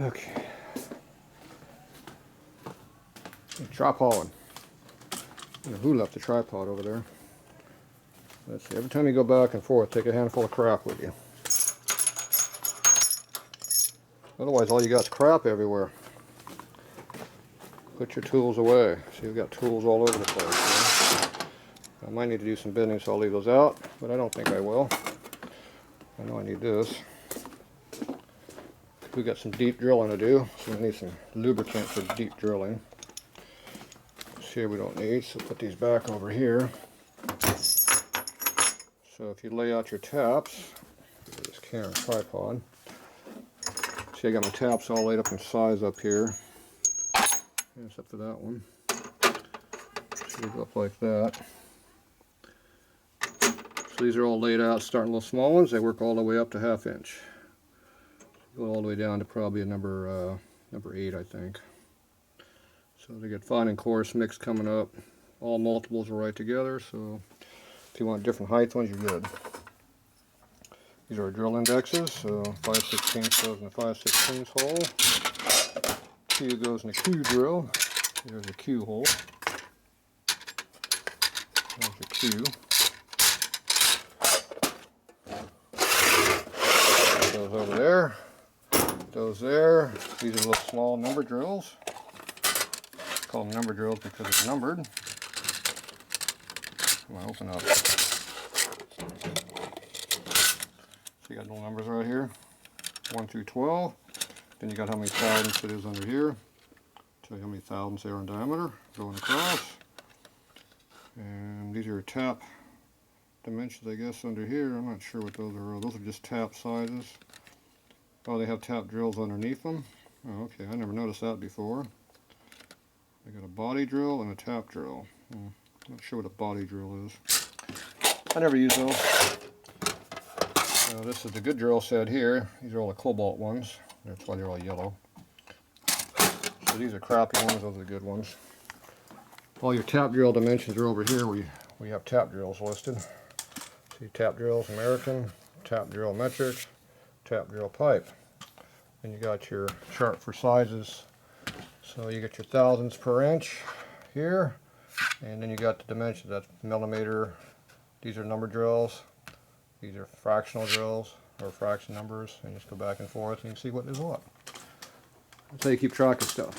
Okay. Tripod. Who left the tripod over there? Let's see. Every time you go back and forth, take a handful of crap with you. Otherwise, all you got is crap everywhere. Put your tools away. See, you've got tools all over the place. I might need to do some bending, so I'll leave those out, but I don't think I will. I know I need this. We've got some deep drilling to do, so we need some lubricant for deep drilling. This here we don't need, so put these back over here. So if you lay out your taps, this camera tripod. See, I got my taps all laid up in size up here. Except for that one. Should go up like that. So these are all laid out, starting little small ones. They work all the way up to 1/2 inch. Go all the way down to probably a number 8, I think. So they get fine and coarse mix coming up. All multiples are right together, so if you want different height ones, you're good. These are drill indexes, so 5/16 goes in the 5/16 hole. Q goes in the Q drill. There's a Q hole. There's a Q. Goes over there. Goes there. These are little small number drills. I call them number drills because it's numbered. Come on, open up. So you got little numbers right here. 1 through 12. Then you got how many thousandths it is under here. Tell you how many thousandths they are in diameter. Going across. And these are tap dimensions, I guess, under here. I'm not sure what those are. Those are just tap sizes. Oh, they have tap drills underneath them. Oh, okay. I never noticed that before. They got a body drill and a tap drill. Not sure what a body drill is. I never use those. This is the good drill set here. These are all the cobalt ones. That's why they're all yellow. So these are crappy ones. Those are the good ones. All your tap drill dimensions are over here where you have tap drills listed. See, tap drills American, tap drill metric, tap drill pipe. And you got your chart for sizes. So you get your thousandths per inch here, and then you got the dimensions. That's millimeter. These are number drills. These are fractional drills or fraction numbers, and just go back and forth and you can see what is what. That's how you keep track of stuff.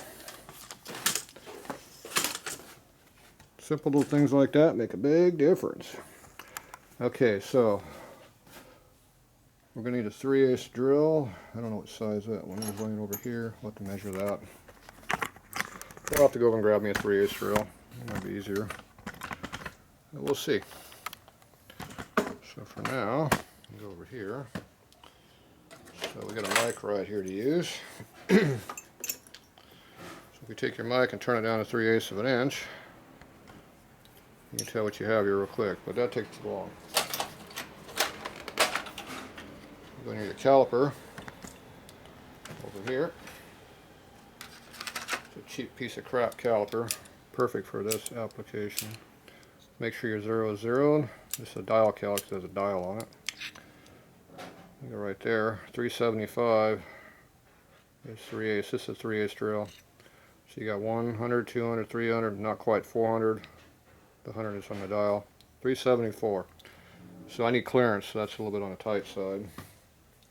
Simple little things like that make a big difference. Okay, so we're going to need a 3/8 drill. I don't know what size that one is laying over here. I'll have to measure that. I'll have to go over and grab me a 3/8 drill. It might be easier. But we'll see. So for now, I'll go over here. So we got a mic right here to use. So if you take your mic and turn it down to 3/8 of an inch, you can tell what you have here real quick, but that takes too long. You're going to need a caliper over here. It's a cheap piece of crap caliper, perfect for this application. Make sure your 0 is zeroed. This is a dial caliper, there's a dial on it. You go right there, 375 is 3/8. This is a 3/8 drill. So you got 100, 200, 300, not quite 400. The 100 is on the dial. 374. So I need clearance, so that's a little bit on the tight side.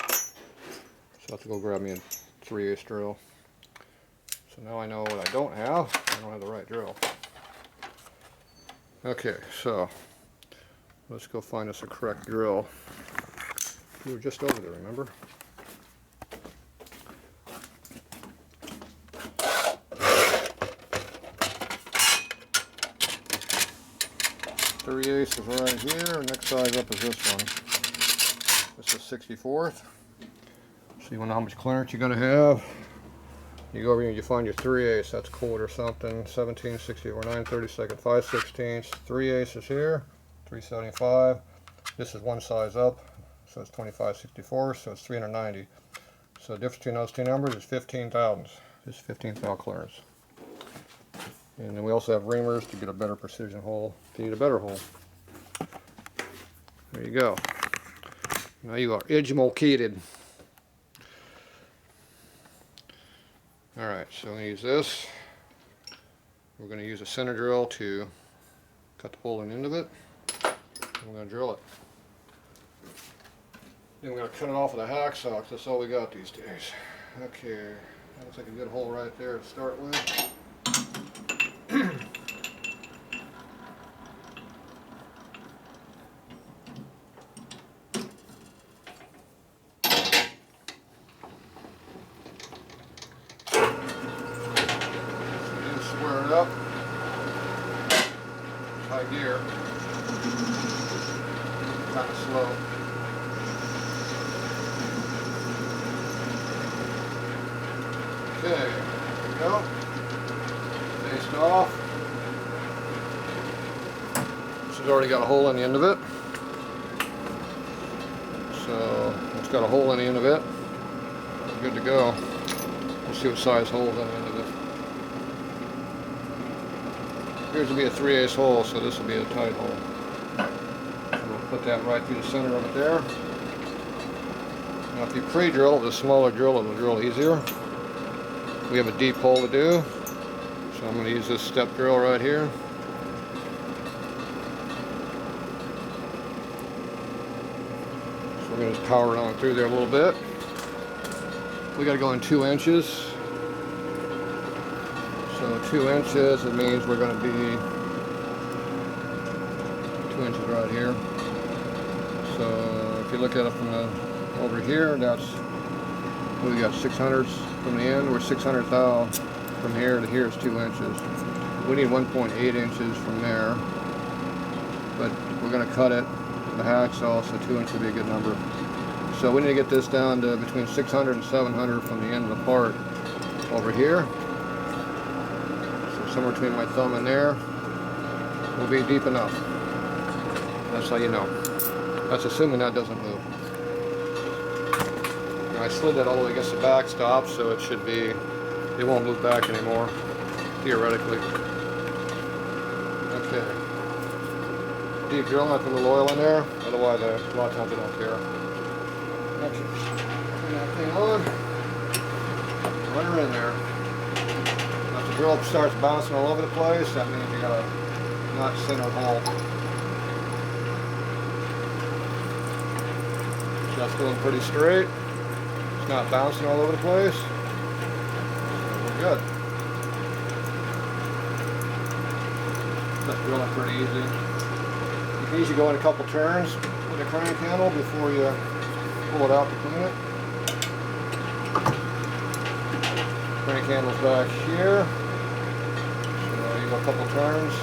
So I have to go grab me a 3/8 drill. So now I know what I don't have. I don't have the right drill. Okay, so let's go find us a correct drill. We were just over there, remember? Three-eighths is right here. Next size up is this one. This is 64th. So you want to know how much clearance you're going to have. You go over here and you find your 3/8. That's quarter something. 17, 64, 9, 32nd, 5/16. 3/8 is here. 375. This is one size up. So it's 25/64. So it's 390. So the difference between those two numbers is 15 thousandths. This is 15 thou clearance. And then we also have reamers to get a better precision hole if you need a better hole. There you go. Now you are educated. Alright, so I'm going to use this. We're going to use a center drill to cut the hole in the end of it. I'm going to drill it. Then we're going to cut it off with a hacksaw, because that's all we got these days. Okay, that looks like a good hole right there to start with. Square it up. High gear. Kind of slow. Okay, there we go. Faced off. This has already got a hole in the end of it. So it's got a hole in the end of it. Good to go. We'll see what size hole's on the end of it. Here's will be a 3/8 hole, so this will be a tight hole. So we'll put that right through the center of it there. Now if you pre-drill with a smaller drill, it'll drill easier. We have a deep hole to do, so I'm going to use this step drill right here. So we're going to just power it on through there a little bit. We got to go in 2 inches. So 2 inches, it means we're going to be 2 inches right here. So if you look at it from over here, that's, we got 600ths from the end. We're 600th thou from here to here is 2 inches. We need 1.8 inches from there, but we're going to cut it with a hacksaw, so 2 inches would be a good number. So we need to get this down to between 600 and 700 from the end of the part over here. So somewhere between my thumb and there will be deep enough. That's how you know. That's assuming that doesn't move. Now I slid that all the way against the backstop, so it should be, it won't move back anymore, theoretically. Okay. Deep drill, not put a little oil in there, otherwise a lot of times I don't care. Turn that thing on, run her in there. Now if the drill starts bouncing all over the place, that means you got a not centered hole. That's going pretty straight. It's not bouncing all over the place. So we're good. That's drilling pretty easy. You can usually go in a couple turns with a crank handle before you pull it out to clean it. Crank handle's back here. So you go a couple turns.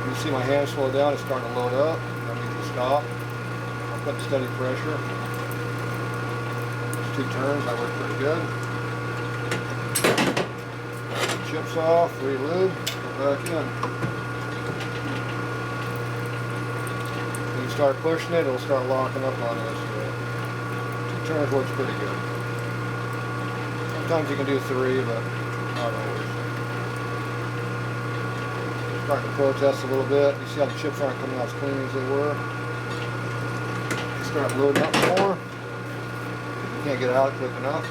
You see my hand slow down, it's starting to load up. That means to stop. I'll put steady pressure. There's 2 turns, that worked pretty good. Chips off, re-lube, go back in. Start pushing it, it'll start locking up on this. 2 turns works pretty good. Sometimes you can do 3, but not always. Starting to protest a little bit. You see how the chips aren't coming out as clean as they were. You start loading up more. You can't get out quick enough.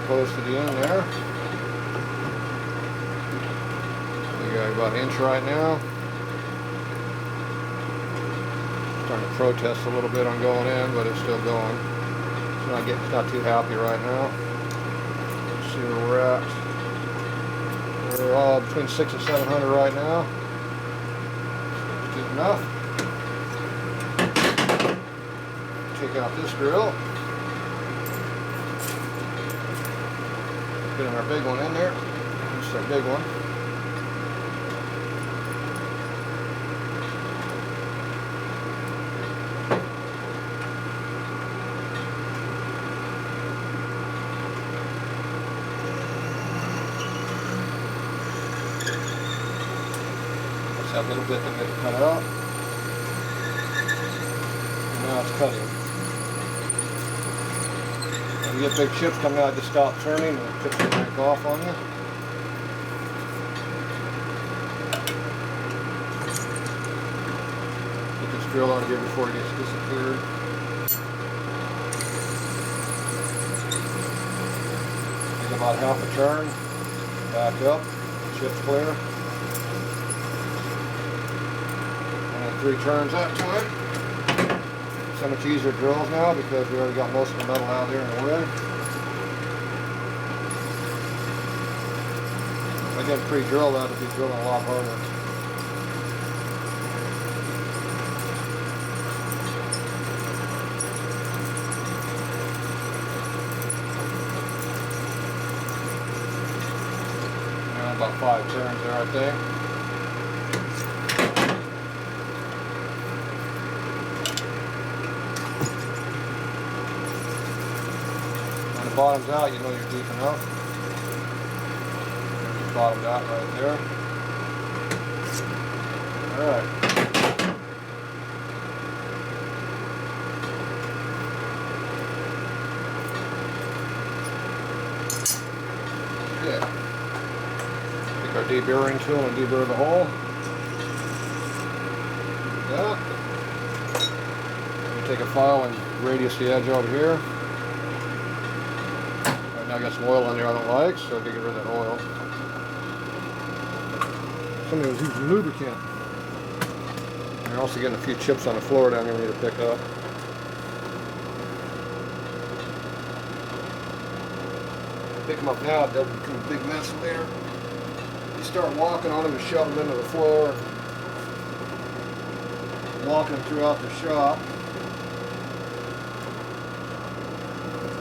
Close to the end there. We got about an inch right now. Starting to protest a little bit on going in, but it's still going. It's not too happy right now. Let's see where we're at. We're all between 600 and 700 right now. That's good enough. Take out this drill. Put in our big one in there. This is our big one. Let's have a little bit that we have to cut out. now it's cutting. When you get big chips coming out, just stop turning and the chips will break off on you. Get this drill out of here before it gets disappeared. Take about half a turn, back up, chips clear. And then 3 turns that time. So much easier drills now because we already got most of the metal out there in the way. If I didn't pre-drill that, it'd be drilling a lot harder. Now about 5 turns there, I think. Bottoms out, you know you're deep enough. Just bottomed out right there. Alright. Okay. Take our deburring tool and deburr the hole. Like that. We take a file and radius the edge over here. I got some oil on there I don't like, so I get rid of that oil. Somebody was using lubricant. You're also getting a few chips on the floor down here we need to pick up. Pick them up now, they'll become a big mess later. You start walking on them and shove them into the floor. Walking them throughout the shop.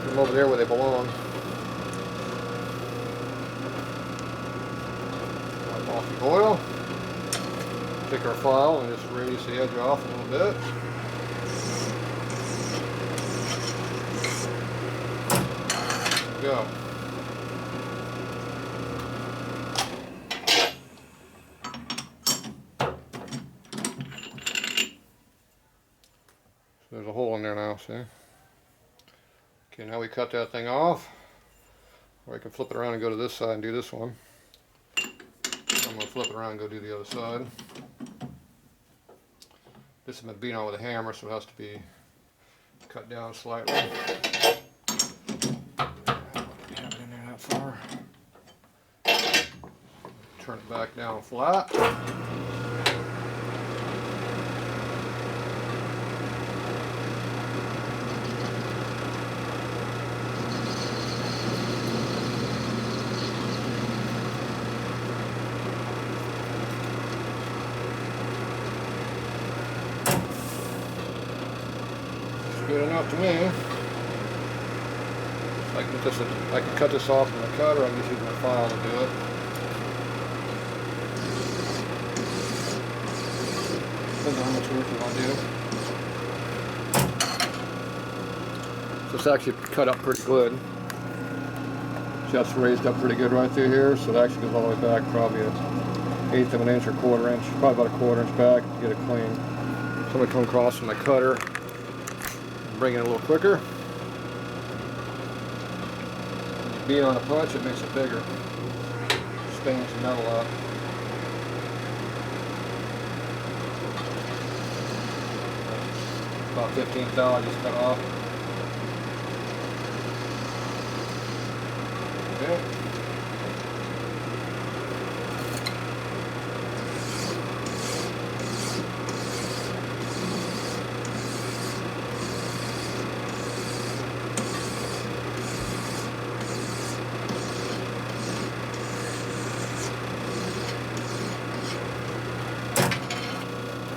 Put them over there where they belong. Off the oil, take our file and just radius the edge off a little bit. There we go. So there's a hole in there now, see? Okay, now we cut that thing off. Or I can flip it around and go to this side and do this one. I'm going to flip it around and go do the other side. This has been beat on with a hammer, so it has to be cut down slightly. Have it in there that far. Turn it back down flat. Good enough to me. I can cut this off with a cutter. I can just use my file to do it. Depends on how much work you want to do. So it's actually cut up pretty good. Just raised up pretty good right through here, so it actually goes all the way back probably an 1/8 of an inch or 1/4 inch, probably about a 1/4 inch back to get it clean. So I'm going to come across with my cutter. Bring it a little quicker. When you beat on a punch, it makes it bigger. Stains the metal up. About 15th thou I just cut off. Okay.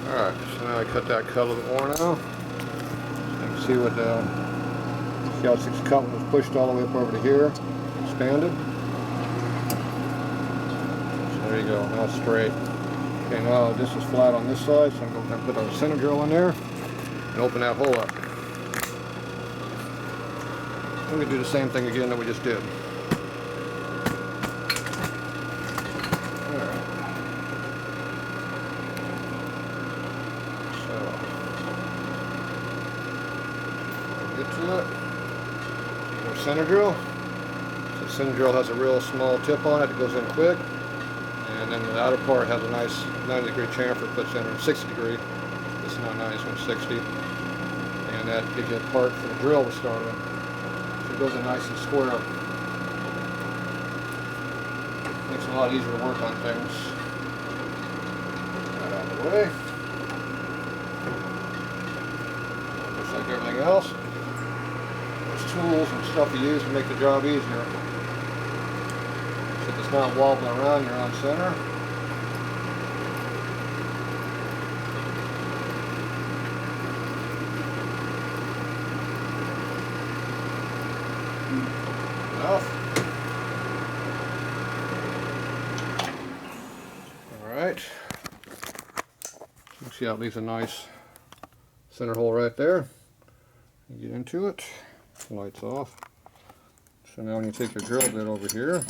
Alright, so now I cut that cut a little bit more now. So you can see what see how it's cut when it's pushed all the way up over to here, expanded. So there you go, now it's straight. Okay, now this is flat on this side, so I'm going to put a center drill in there and open that hole up. I'm going to do the same thing again that we just did. get to it. Our center drill. So the center drill has a real small tip on it that goes in quick. And then the outer part has a nice 90-degree chamfer, puts in a 60 degree. This is not 90, this one's 60. And that gives you a part for the drill to start in. So it goes in nice and square. Makes it a lot easier to work on things. Get that out of the way. Just like everything else, there's tools and stuff you use to make the job easier. So if it's not wobbling around, you're on center. Enough. Alright. You see how it leaves a nice center hole right there. You get into it. Lights off. So now when you take your drill bit over here,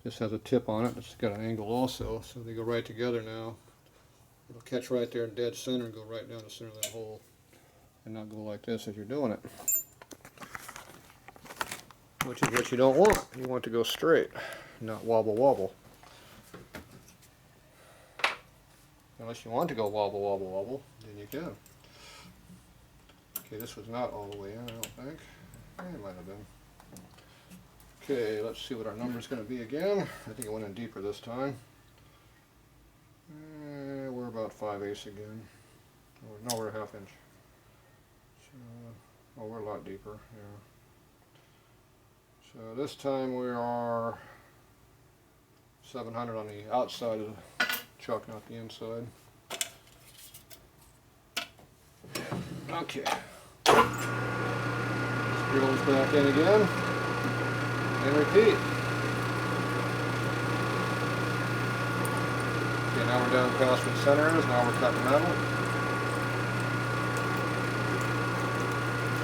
this has a tip on it. It's got an angle also, so they go right together now. It'll catch right there in dead center and go right down the center of that hole, and not go like this as you're doing it. Which is what you don't want. You want it to go straight, not wobble wobble. Unless you want to go wobble wobble wobble, then you can. Okay, this was not all the way in, I don't think. It might have been. Okay, let's see what our number is going to be again. I think it went in deeper this time. We're about 5/8 again. No, we're a 1/2 inch. So, oh, we're a lot deeper, yeah. So this time we are 700 on the outside of the chuck, not the inside. Okay. Drills back in again, and repeat. Okay, now we're down past where the center is, now we're cutting metal.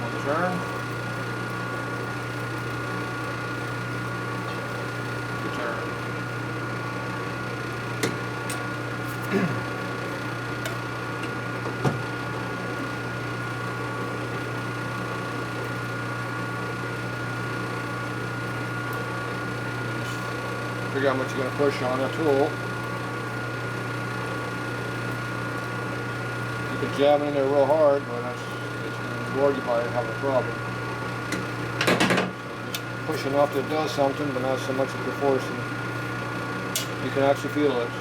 One turn. Good turn. Figure out how much you're going to push on a tool. You can jam it in there real hard, but it's going to reward you by having a problem. So just push enough that it does something, but not so much that you're forcing. You can actually feel it. So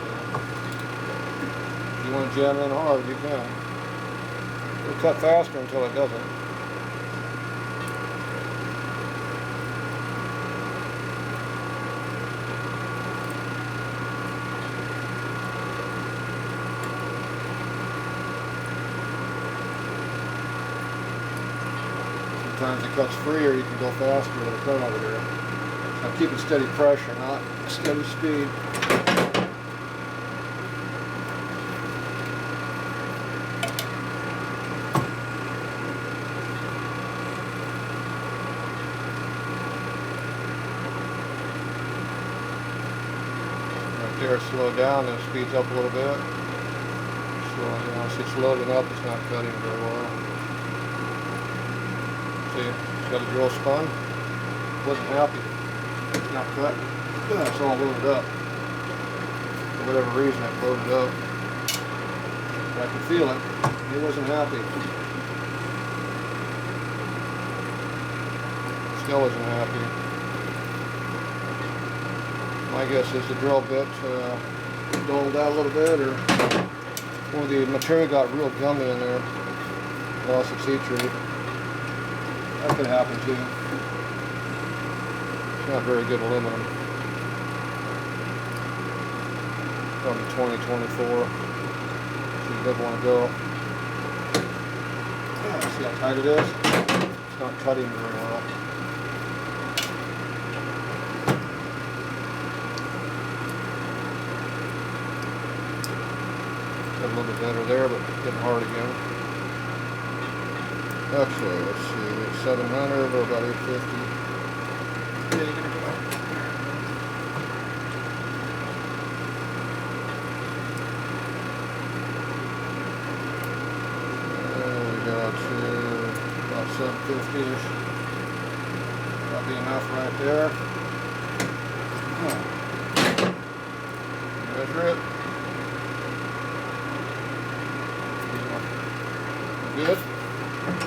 if you want to jam it in hard, you can. It'll cut faster until it doesn't. Sometimes it cuts free, or you can go faster with a cut over here. So I'm keeping steady pressure, not steady speed. Right there, slow down, then speeds up a little bit. Slowing down, see it's loading up, it's not cutting very well. See, it's got a drill spun. Wasn't happy. It's not cutting. It's all loaded up. For whatever reason, it loaded up. But I could feel it. He wasn't happy. Still wasn't happy. My guess is the drill bit dulled out a little bit, or the material got real gummy in there. Lost its heat treat. That could happen too. It's not very good aluminum. Probably 2024. So you never want to go. See how tight it is? It's not cutting very well. Got a little bit better there, but getting hard again. Okay, let's see, 700 or about 850. Yeah, you're gonna go. We got to about 750-ish. That'll be enough right there. Measure it. Good.